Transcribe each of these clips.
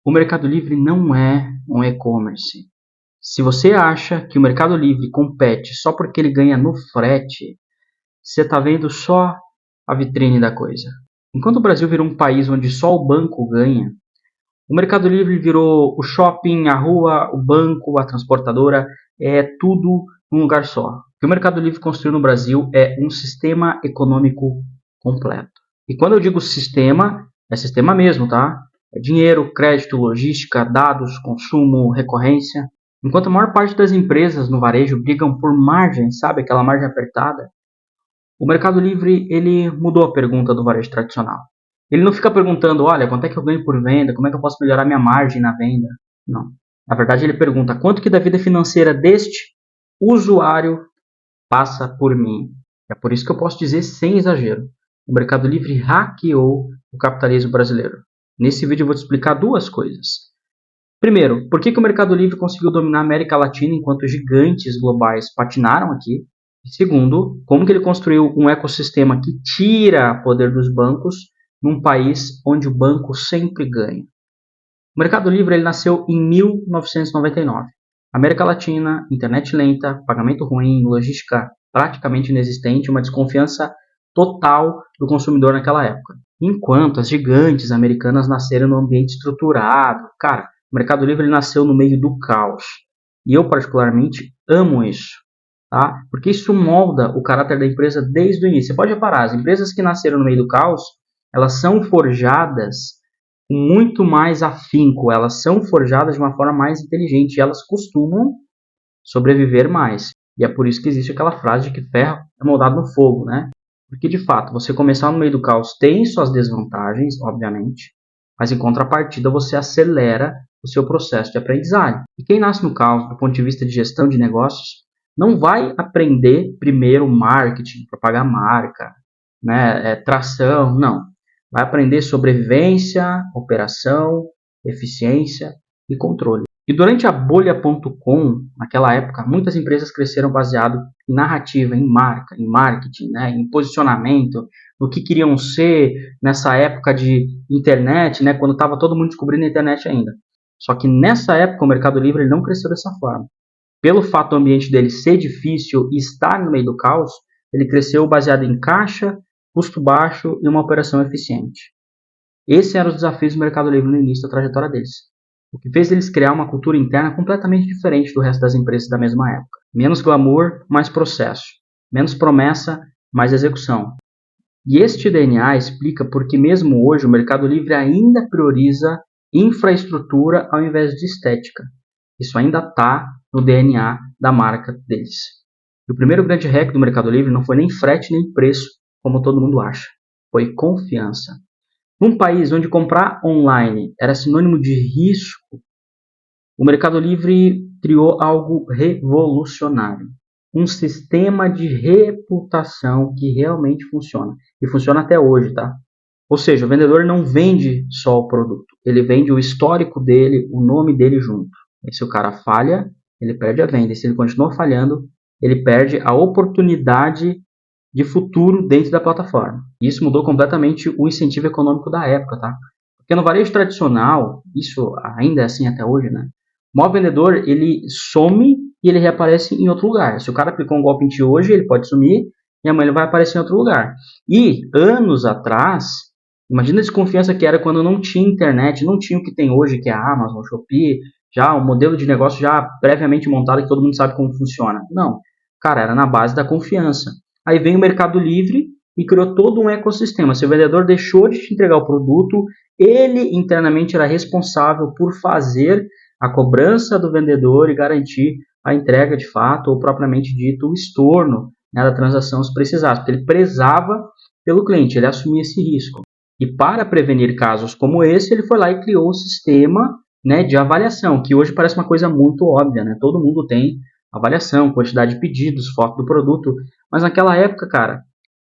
O Mercado Livre não é um e-commerce. Se você acha que o Mercado Livre compete só porque ele ganha no frete, você está vendo só a vitrine da coisa. Enquanto o Brasil virou um país onde só o banco ganha, o Mercado Livre virou o shopping, a rua, o banco, a transportadora, é tudo num lugar só. O que o Mercado Livre construiu no Brasil é um sistema econômico completo. E quando eu digo sistema, é sistema mesmo, tá? É dinheiro, crédito, logística, dados, consumo, recorrência. Enquanto a maior parte das empresas no varejo brigam por margem, sabe, aquela margem apertada, o Mercado Livre ele mudou a pergunta do varejo tradicional. Ele não fica perguntando, olha, quanto é que eu ganho por venda, como é que eu posso melhorar minha margem na venda. Não. Na verdade, ele pergunta, quanto que da vida financeira deste usuário passa por mim? É por isso que eu posso dizer sem exagero. O Mercado Livre hackeou o capitalismo brasileiro. Nesse vídeo eu vou te explicar duas coisas. Primeiro, por que o Mercado Livre conseguiu dominar a América Latina enquanto gigantes globais patinaram aqui? E segundo, como que ele construiu um ecossistema que tira poder dos bancos num país onde o banco sempre ganha? O Mercado Livre ele nasceu em 1999. América Latina, internet lenta, pagamento ruim, logística praticamente inexistente, uma desconfiança total do consumidor naquela época. Enquanto as gigantes americanas nasceram num ambiente estruturado. Cara, o Mercado Livre ele nasceu no meio do caos. E eu particularmente amo isso. Tá? Porque isso molda o caráter da empresa desde o início. Você pode reparar, as empresas que nasceram no meio do caos, elas são forjadas com muito mais afinco, elas são forjadas de uma forma mais inteligente e elas costumam sobreviver mais. E é por isso que existe aquela frase de que ferro é moldado no fogo, né? Porque de fato, você começar no meio do caos tem suas desvantagens, obviamente, mas em contrapartida você acelera o seu processo de aprendizagem. E quem nasce no caos, do ponto de vista de gestão de negócios, não vai aprender primeiro marketing, propagar marca, né, tração, não. Vai aprender sobrevivência, operação, eficiência e controle. E durante a bolha.com, naquela época, muitas empresas cresceram baseado em narrativa, em marca, em marketing, né, em posicionamento, no que queriam ser nessa época de internet, né, quando estava todo mundo descobrindo a internet ainda. Só que nessa época o Mercado Livre ele não cresceu dessa forma. Pelo fato do ambiente dele ser difícil e estar no meio do caos, ele cresceu baseado em caixa, custo baixo e uma operação eficiente. Esses eram os desafios do Mercado Livre no início da trajetória deles. O que fez eles criar uma cultura interna completamente diferente do resto das empresas da mesma época. Menos glamour, mais processo. Menos promessa, mais execução. E este DNA explica por que mesmo hoje o Mercado Livre ainda prioriza infraestrutura ao invés de estética. Isso ainda está no DNA da marca deles. E o primeiro grande hack do Mercado Livre não foi nem frete nem preço, como todo mundo acha. Foi confiança. Num país onde comprar online era sinônimo de risco, o Mercado Livre criou algo revolucionário. Um sistema de reputação que realmente funciona. E funciona até hoje, tá? Ou seja, o vendedor não vende só o produto. Ele vende o histórico dele, o nome dele junto. E se o cara falha, ele perde a venda. E se ele continua falhando, ele perde a oportunidade de futuro dentro da plataforma. Isso mudou completamente o incentivo econômico da época, tá? Porque no varejo tradicional, isso ainda é assim até hoje, né? O maior vendedor, ele some e ele reaparece em outro lugar. Se o cara aplicou um golpe em ti hoje, ele pode sumir e amanhã ele vai aparecer em outro lugar. E anos atrás, imagina a desconfiança que era quando não tinha internet, não tinha o que tem hoje, que é a Amazon, Shopee, já um modelo de negócio já previamente montado que todo mundo sabe como funciona. Não, cara, era na base da confiança. Aí vem o Mercado Livre e criou todo um ecossistema. Se o vendedor deixou de te entregar o produto, ele internamente era responsável por fazer a cobrança do vendedor e garantir a entrega de fato, ou propriamente dito, o estorno, né, da transação se precisasse, porque ele prezava pelo cliente, ele assumia esse risco. E para prevenir casos como esse, ele foi lá e criou o sistema, né, de avaliação, que hoje parece uma coisa muito óbvia, né? Todo mundo tem avaliação, quantidade de pedidos, foto do produto, mas naquela época, cara,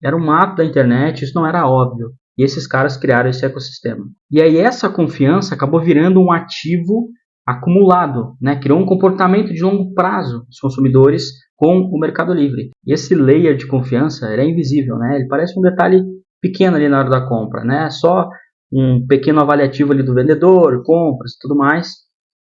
era um mato da internet, isso não era óbvio. E esses caras criaram esse ecossistema. E aí essa confiança acabou virando um ativo acumulado, né? Criou um comportamento de longo prazo dos consumidores com o Mercado Livre. E esse layer de confiança era invisível, né? Ele parece um detalhe pequeno ali na hora da compra, né? Só um pequeno avaliativo ali do vendedor, compras e tudo mais.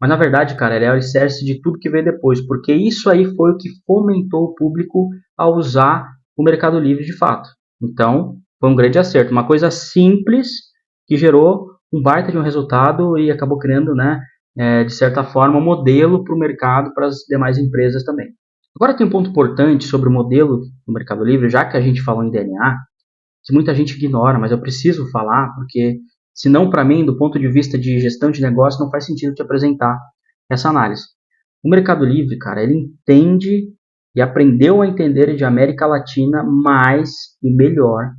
Mas na verdade, cara, ele é o alicerce de tudo que veio depois, porque isso aí foi o que fomentou o público a usar o Mercado Livre de fato. Então, foi um grande acerto. Uma coisa simples que gerou um baita de um resultado e acabou criando, né, de certa forma, um modelo para o mercado, para as demais empresas também. Agora tem um ponto importante sobre o modelo do Mercado Livre, já que a gente falou em DNA, que muita gente ignora, mas eu preciso falar, porque senão, para mim, do ponto de vista de gestão de negócio, não faz sentido te apresentar essa análise. O Mercado Livre, cara, ele entende e aprendeu a entender de América Latina mais e melhor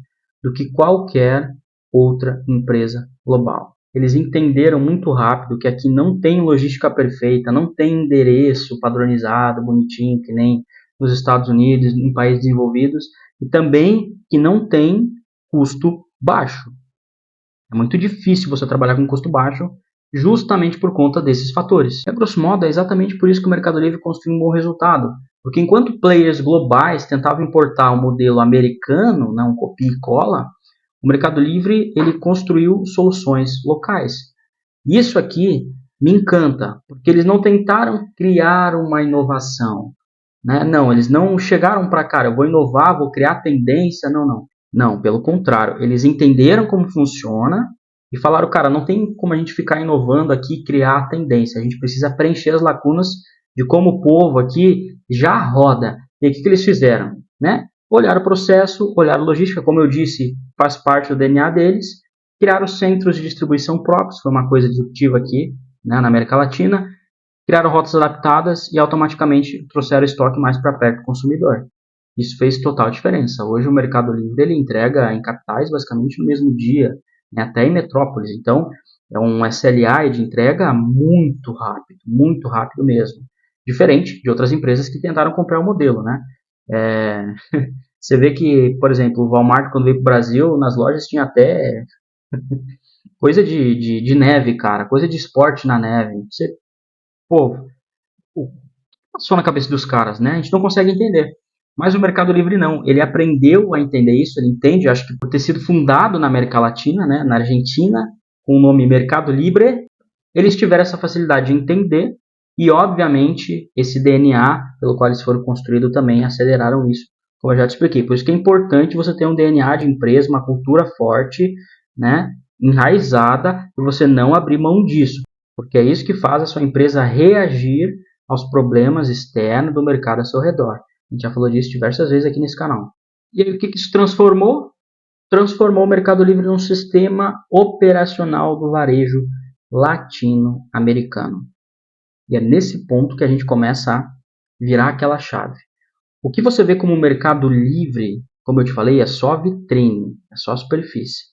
do que qualquer outra empresa global. Eles entenderam muito rápido que aqui não tem logística perfeita, não tem endereço padronizado, bonitinho, que nem nos Estados Unidos, em países desenvolvidos, e também que não tem custo baixo. É muito difícil você trabalhar com custo baixo justamente por conta desses fatores. E, a grosso modo, é exatamente por isso que o Mercado Livre construiu um bom resultado. Porque enquanto players globais tentavam importar um modelo americano, né, um copia e cola, o Mercado Livre ele construiu soluções locais. E isso aqui me encanta, porque eles não tentaram criar uma inovação. Né? Não, eles não chegaram para cá, eu vou inovar, vou criar tendência, não. Não, pelo contrário, eles entenderam como funciona e falaram, cara, não tem como a gente ficar inovando aqui e criar tendência, a gente precisa preencher as lacunas de como o povo aqui já roda. E o que eles fizeram? Né? Olharam o processo, olharam a logística, como eu disse, faz parte do DNA deles, criaram centros de distribuição próprios, foi uma coisa disruptiva aqui, né, na América Latina, criaram rotas adaptadas e automaticamente trouxeram o estoque mais para perto do consumidor. Isso fez total diferença. Hoje o Mercado Livre ele entrega em capitais basicamente no mesmo dia, né, até em metrópoles. Então é um SLA de entrega muito rápido mesmo. Diferente de outras empresas que tentaram comprar o modelo, né? Você vê que, por exemplo, o Walmart quando veio para o Brasil, nas lojas tinha até coisa de neve, cara, coisa de esporte na neve. Você, pô, passou na cabeça dos caras, né? A gente não consegue entender. Mas o Mercado Livre não, ele aprendeu a entender isso, ele entende, acho que por ter sido fundado na América Latina, né, na Argentina, com o nome Mercado Libre, eles tiveram essa facilidade de entender e, obviamente, esse DNA pelo qual eles foram construídos também aceleraram isso, como eu já te expliquei. Por isso que é importante você ter um DNA de empresa, uma cultura forte, né, enraizada, e você não abrir mão disso, porque é isso que faz a sua empresa reagir aos problemas externos do mercado ao seu redor. A gente já falou disso diversas vezes aqui nesse canal. E aí o que isso transformou? Transformou o Mercado Livre num sistema operacional do varejo latino-americano. E é nesse ponto que a gente começa a virar aquela chave. O que você vê como Mercado Livre, como eu te falei, é só vitrine, é só superfície.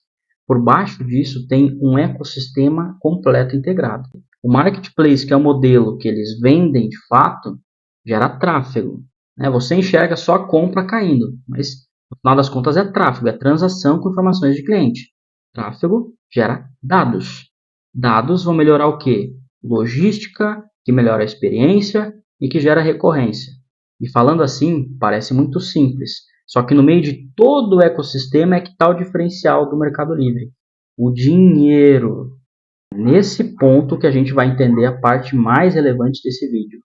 Por baixo disso tem um ecossistema completo integrado. O marketplace, que é o modelo que eles vendem de fato, gera tráfego. Você enxerga só a compra caindo, mas no final das contas é tráfego, é transação com informações de cliente. Tráfego gera dados. Dados vão melhorar o quê? Logística, que melhora a experiência e que gera recorrência. E falando assim, parece muito simples. Só que no meio de todo o ecossistema é que está o diferencial do Mercado Livre. O dinheiro. Nesse ponto que a gente vai entender a parte mais relevante desse vídeo.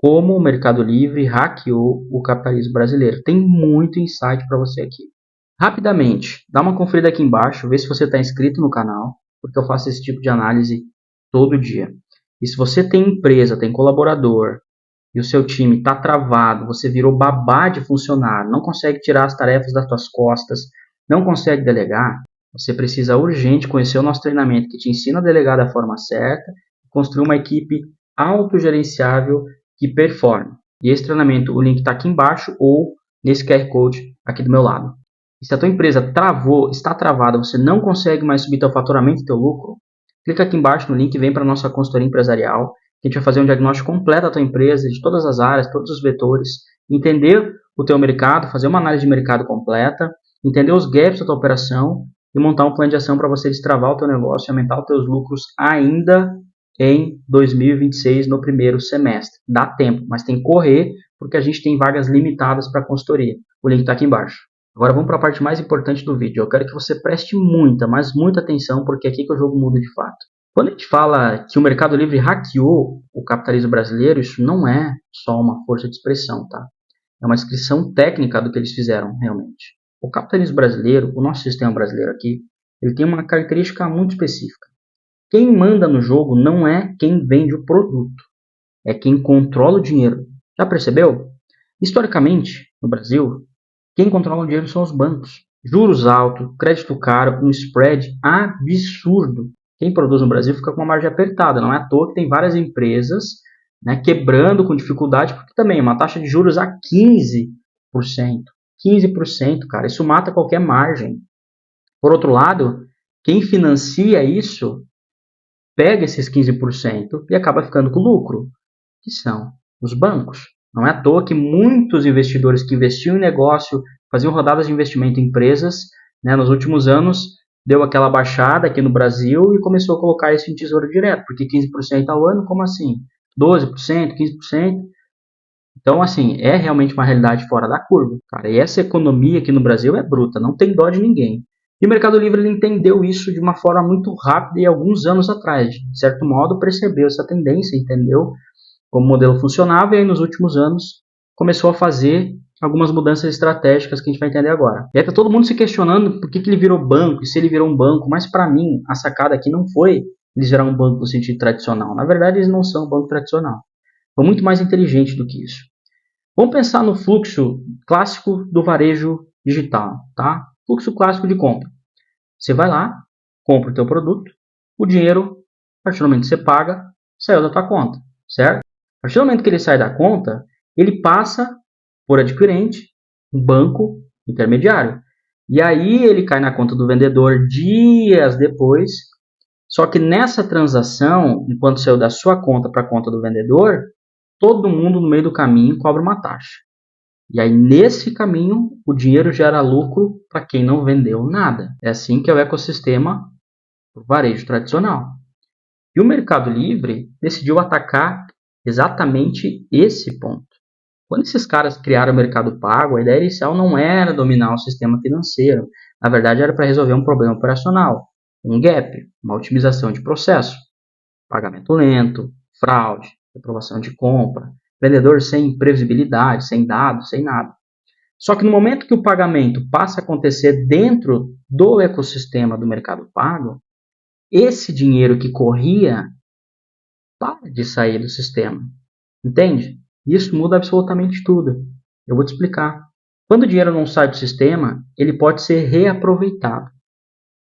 Como o Mercado Livre hackeou o capitalismo brasileiro. Tem muito insight para você aqui. Rapidamente, dá uma conferida aqui embaixo, vê se você está inscrito no canal, porque eu faço esse tipo de análise todo dia. E se você tem empresa, tem colaborador, e o seu time está travado, você virou babá de funcionário, não consegue tirar as tarefas das suas costas, não consegue delegar, você precisa urgente conhecer o nosso treinamento que te ensina a delegar da forma certa, construir uma equipe autogerenciável que performe. E esse treinamento, o link está aqui embaixo ou nesse QR Code aqui do meu lado. E se a tua empresa está travada, você não consegue mais subir teu faturamento e teu lucro, clica aqui embaixo no link e vem para a nossa consultoria empresarial. A gente vai fazer um diagnóstico completo da tua empresa, de todas as áreas, todos os vetores, entender o teu mercado, fazer uma análise de mercado completa, entender os gaps da tua operação e montar um plano de ação para você destravar o teu negócio e aumentar os teus lucros ainda em 2026, no primeiro semestre. Dá tempo, mas tem que correr, porque a gente tem vagas limitadas para a consultoria. O link está aqui embaixo. Agora vamos para a parte mais importante do vídeo. Eu quero que você preste muita, mas muita atenção, porque é aqui que o jogo muda de fato. Quando a gente fala que o Mercado Livre hackeou o capitalismo brasileiro, isso não é só uma força de expressão, tá? É uma descrição técnica do que eles fizeram realmente. O capitalismo brasileiro, o nosso sistema brasileiro aqui, ele tem uma característica muito específica. Quem manda no jogo não é quem vende o produto, é quem controla o dinheiro. Já percebeu? Historicamente, no Brasil, quem controla o dinheiro são os bancos. Juros altos, crédito caro, um spread absurdo. Quem produz no Brasil fica com uma margem apertada. Não é à toa que tem várias empresas, né, quebrando com dificuldade, porque também uma taxa de juros a 15%. 15%, cara, isso mata qualquer margem. Por outro lado, quem financia isso pega esses 15% e acaba ficando com lucro, que são os bancos. Não é à toa que muitos investidores que investiam em negócio, faziam rodadas de investimento em empresas, né, nos últimos anos, deu aquela baixada aqui no Brasil e começou a colocar isso em tesouro direto, porque 15% ao ano, como assim? 12%, 15%? Então, assim, é realmente uma realidade fora da curva, cara. E essa economia aqui no Brasil é bruta, não tem dó de ninguém. E o Mercado Livre ele entendeu isso de uma forma muito rápida e alguns anos atrás. De certo modo, percebeu essa tendência, entendeu como o modelo funcionava e aí nos últimos anos começou a fazer algumas mudanças estratégicas que a gente vai entender agora. E aí tá todo mundo se questionando por que ele virou banco e se ele virou um banco, mas para mim a sacada aqui não foi eles virar um banco no sentido tradicional. Na verdade, eles não são um banco tradicional. Foi muito mais inteligente do que isso. Vamos pensar no fluxo clássico do varejo digital, tá? Fluxo clássico de compra. Você vai lá, compra o teu produto, o dinheiro, a partir do momento que você paga, saiu da tua conta, certo? A partir do momento que ele sai da conta, ele passa por adquirente, um banco intermediário. E aí ele cai na conta do vendedor dias depois. Só que nessa transação, enquanto saiu da sua conta para a conta do vendedor, todo mundo no meio do caminho cobra uma taxa. E aí nesse caminho o dinheiro gera lucro para quem não vendeu nada. É assim que é o ecossistema do varejo tradicional. E o Mercado Livre decidiu atacar exatamente esse ponto. Quando esses caras criaram o Mercado Pago, a ideia inicial não era dominar o sistema financeiro. Na verdade, era para resolver um problema operacional, um gap, uma otimização de processo, pagamento lento, fraude, aprovação de compra, vendedor sem previsibilidade, sem dados, sem nada. Só que no momento que o pagamento passa a acontecer dentro do ecossistema do Mercado Pago, esse dinheiro que corria para de sair do sistema. Entende? Isso muda absolutamente tudo. Eu vou te explicar. Quando o dinheiro não sai do sistema, ele pode ser reaproveitado.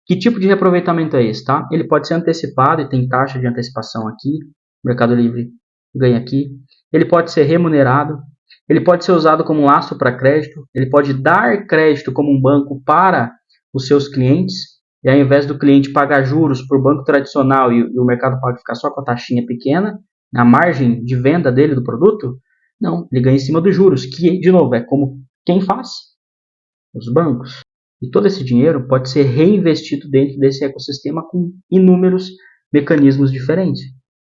Que tipo de reaproveitamento é esse? Tá? Ele pode ser antecipado e tem taxa de antecipação aqui. O Mercado Livre ganha aqui. Ele pode ser remunerado. Ele pode ser usado como laço para crédito. Ele pode dar crédito como um banco para os seus clientes. E ao invés do cliente pagar juros para o banco tradicional e o Mercado Pago ficar só com a taxinha pequena, a margem de venda dele do produto, não, ele ganha em cima dos juros, que, de novo, é como quem faz? Os bancos. E todo esse dinheiro pode ser reinvestido dentro desse ecossistema com inúmeros mecanismos diferentes.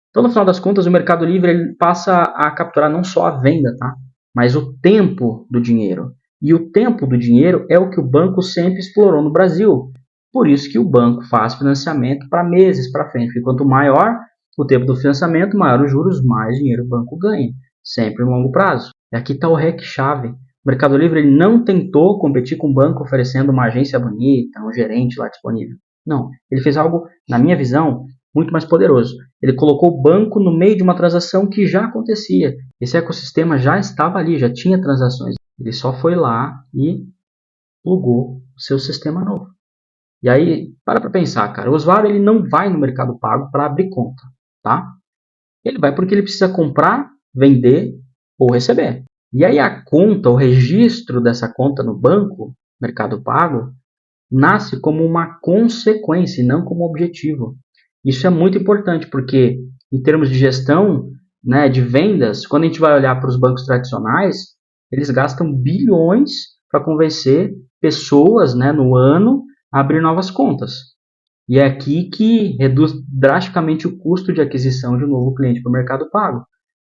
Então, no final das contas, o Mercado Livre ele passa a capturar não só a venda, tá? Mas o tempo do dinheiro. E o tempo do dinheiro é o que o banco sempre explorou no Brasil. Por isso que o banco faz financiamento para meses para frente. Porque quanto maior o tempo do financiamento, maior os juros, mais dinheiro o banco ganha. Sempre em longo prazo. E aqui está o REC-chave. O Mercado Livre ele não tentou competir com o banco oferecendo uma agência bonita, um gerente lá disponível. Não, ele fez algo, na minha visão, muito mais poderoso. Ele colocou o banco no meio de uma transação que já acontecia. Esse ecossistema já estava ali, já tinha transações. Ele só foi lá e plugou o seu sistema novo. E aí, para pensar, cara, o usuário ele não vai no Mercado Pago para abrir conta, tá? Ele vai porque ele precisa comprar, vender ou receber. E aí a conta, o registro dessa conta no banco, Mercado Pago, nasce como uma consequência e não como objetivo. Isso é muito importante porque em termos de gestão, né, de vendas, quando a gente vai olhar para os bancos tradicionais, eles gastam bilhões para convencer pessoas, né, no ano a abrir novas contas. E é aqui que reduz drasticamente o custo de aquisição de um novo cliente para o Mercado Pago.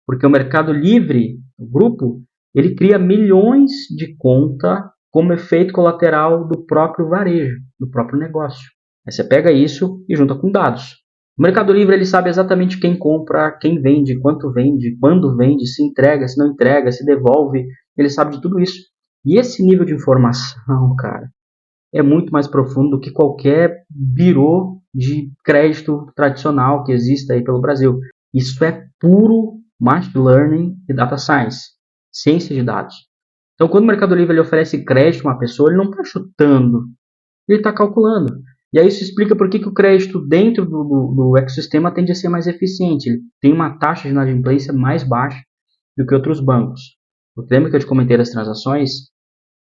Porque o Mercado Livre, o grupo, ele cria milhões de contas como efeito colateral do próprio varejo, do próprio negócio. Aí você pega isso e junta com dados. O Mercado Livre ele sabe exatamente quem compra, quem vende, quanto vende, quando vende, se entrega, se não entrega, se devolve. Ele sabe de tudo isso. E esse nível de informação, cara, é muito mais profundo do que qualquer birô de crédito tradicional que exista aí pelo Brasil. Isso é puro machine learning e data science, ciência de dados. Então, quando o Mercado Livre ele oferece crédito a uma pessoa, ele não está chutando, ele está calculando. E aí isso explica por que o crédito dentro do ecossistema tende a ser mais eficiente. Ele tem uma taxa de inadimplência mais baixa do que outros bancos. Lembra que eu te comentei das transações?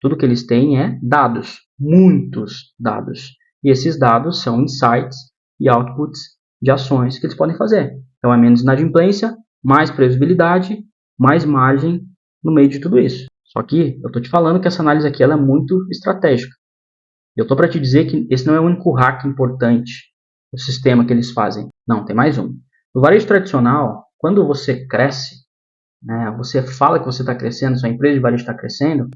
Tudo que eles têm é dados, muitos dados. E esses dados são insights e outputs de ações que eles podem fazer. Então é menos inadimplência, mais previsibilidade, mais margem no meio de tudo isso. Só que eu estou te falando que essa análise aqui ela é muito estratégica. Eu estou para te dizer que esse não é o único hack importante do sistema que eles fazem. Não, tem mais um. No varejo tradicional, quando você cresce, né, você fala que você está crescendo, sua empresa de varejo está crescendo,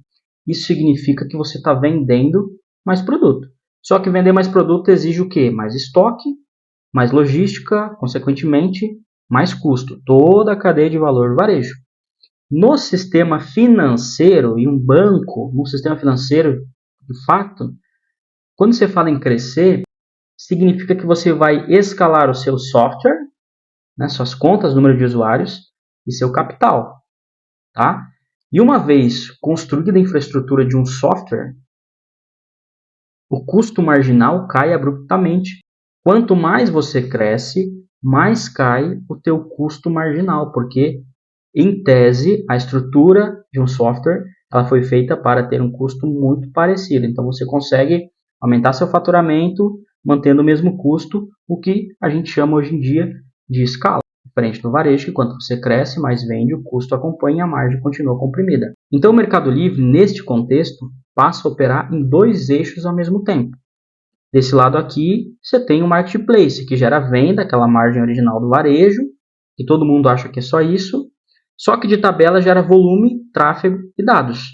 isso significa que você está vendendo mais produto. Só que vender mais produto exige o quê? Mais estoque, mais logística, consequentemente, mais custo. Toda a cadeia de valor do varejo. No sistema financeiro, e um banco, no sistema financeiro, de fato, quando você fala em crescer, significa que você vai escalar o seu software, né, suas contas, número de usuários e seu capital. Tá? E uma vez construída a infraestrutura de um software, o custo marginal cai abruptamente. Quanto mais você cresce, mais cai o teu custo marginal, porque, em tese, a estrutura de um software ela foi feita para ter um custo muito parecido. Então, você consegue aumentar seu faturamento, mantendo o mesmo custo, o que a gente chama hoje em dia de escala. Diferente do varejo, que quanto você cresce, mais vende, o custo acompanha e a margem continua comprimida. Então, o Mercado Livre, neste contexto, passa a operar em dois eixos ao mesmo tempo. Desse lado aqui, você tem o Marketplace, que gera venda, aquela margem original do varejo, que todo mundo acha que é só isso, só que de tabela gera volume, tráfego e dados.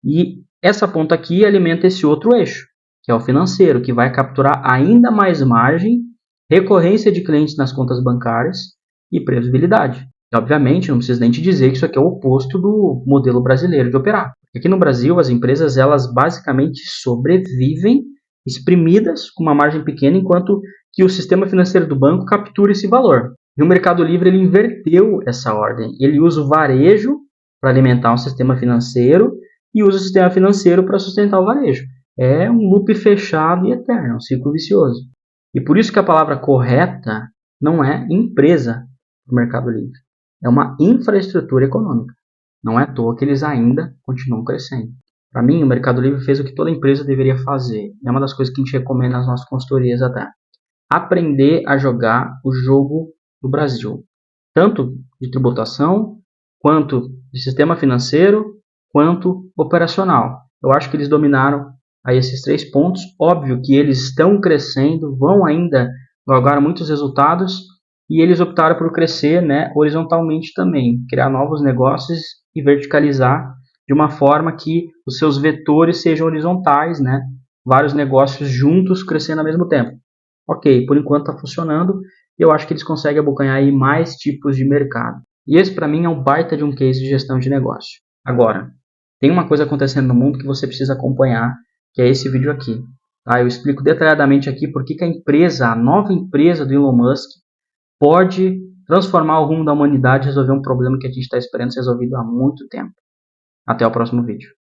E essa ponta aqui alimenta esse outro eixo, que é o financeiro, que vai capturar ainda mais margem, recorrência de clientes nas contas bancárias e previsibilidade. E, obviamente, não preciso nem te dizer que isso aqui é o oposto do modelo brasileiro de operar. Aqui no Brasil, as empresas elas basicamente sobrevivem exprimidas com uma margem pequena, enquanto que o sistema financeiro do banco captura esse valor. E o Mercado Livre ele inverteu essa ordem. Ele usa o varejo para alimentar um sistema financeiro e usa o sistema financeiro para sustentar o varejo. É um loop fechado e eterno, um ciclo vicioso. E por isso que a palavra correta não é empresa do Mercado Livre. É uma infraestrutura econômica. Não é à toa que eles ainda continuam crescendo. Para mim, o Mercado Livre fez o que toda empresa deveria fazer. É uma das coisas que a gente recomenda nas nossas consultorias até. Aprender a jogar o jogo do Brasil. Tanto de tributação, quanto de sistema financeiro, quanto operacional. Eu acho que eles dominaram aí esses 3 pontos. Óbvio que eles estão crescendo, vão ainda galgar muitos resultados, e eles optaram por crescer, né, horizontalmente também, criar novos negócios e verticalizar de uma forma que os seus vetores sejam horizontais, né, vários negócios juntos crescendo ao mesmo tempo. Ok, por enquanto está funcionando, e eu acho que eles conseguem abocanhar aí mais tipos de mercado. E esse para mim é um baita de um case de gestão de negócio. Agora, tem uma coisa acontecendo no mundo que você precisa acompanhar, que é esse vídeo aqui. Tá? Eu explico detalhadamente aqui por que a empresa, a nova empresa do Elon Musk, pode transformar o rumo da humanidade e resolver um problema que a gente está esperando ser resolvido há muito tempo. Até o próximo vídeo.